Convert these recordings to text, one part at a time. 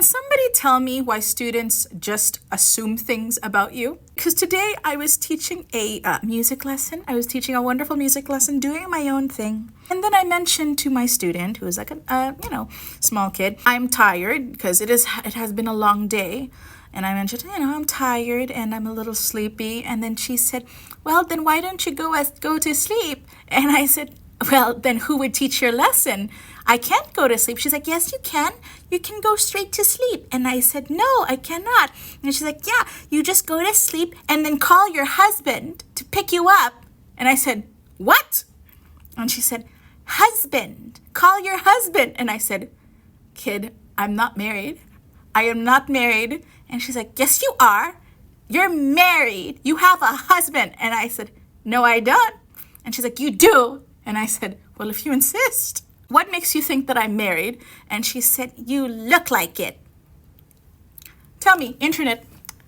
somebody tell me why students just assume things about you? Because today I was teaching a music lesson. I was teaching a wonderful music lesson, doing my own thing. And then I mentioned to my student, who is like a small kid, I'm tired because it has been a long day. And I mentioned, I'm tired and I'm a little sleepy. And then she said, well, then why don't you go to sleep? And I said, well, then who would teach your lesson? I can't go to sleep. She's like, yes, you can. You can go straight to sleep. And I said, no, I cannot. And she's like, yeah, you just go to sleep and then call your husband to pick you up. And I said, what? And she said, husband, call your husband. And I said, kid, I'm not married. I am not married. And she's like, yes, you are. You're married. You have a husband. And I said, no, I don't. And she's like, you do. And I said, well, if you insist. What makes you think that I'm married? And she said, you look like it. Tell me, internet,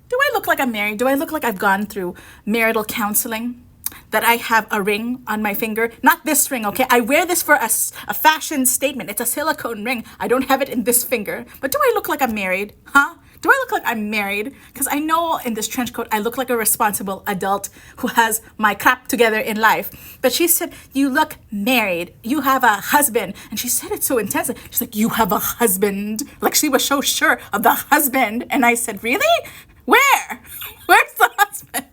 do I look like I'm married? Do I look like I've gone through marital counseling? That I have a ring on my finger? Not this ring, okay? I wear this for a fashion statement. It's a silicone ring. I don't have it in this finger. But do I look like I'm married? Huh? Do I look like I'm married? Because I know in this trench coat, I look like a responsible adult who has my crap together in life. But she said, you look married. You have a husband. And she said it so intense. She's like, you have a husband. Like she was so sure of the husband. And I said, really? Where? Where's the husband?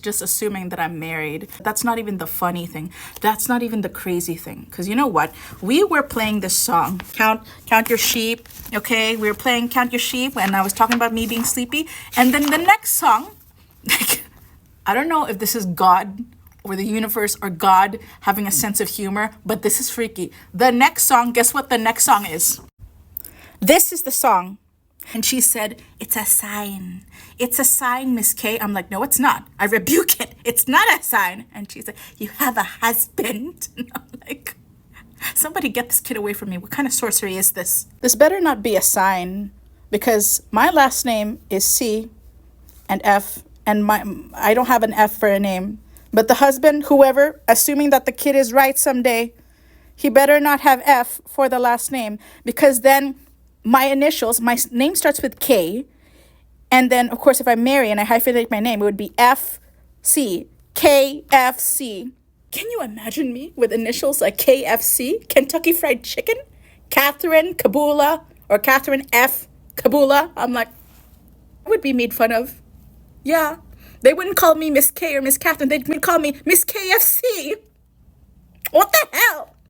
Just assuming that I'm married. That's not even the funny thing. That's not even the crazy thing. Because you know what? We were playing this song, Count Your Sheep, okay? We were playing Count Your Sheep and I was talking about me being sleepy. And then the next song, I don't know if this is God or the universe or God having a sense of humor, but this is freaky. The next song, guess what the next song is? This is the song. And she said, it's a sign. It's a sign, Miss K. I'm like, no, it's not. I rebuke it. It's not a sign. And she said, you have a husband. And I'm like, somebody get this kid away from me. What kind of sorcery is this? This better not be a sign because my last name is C and F and I don't have an F for a name. But the husband, whoever, assuming that the kid is right someday, he better not have F for the last name because then my initials, my name starts with K. And then, of course, if I marry and I hyphenate my name, it would be FC, KFC. Can you imagine me with initials like KFC, Kentucky Fried Chicken, Catherine Kabula, or Catherine F. Kabula? I'm like, I would be made fun of. Yeah. They wouldn't call me Miss K or Miss Catherine. They'd call me Miss KFC. What the hell?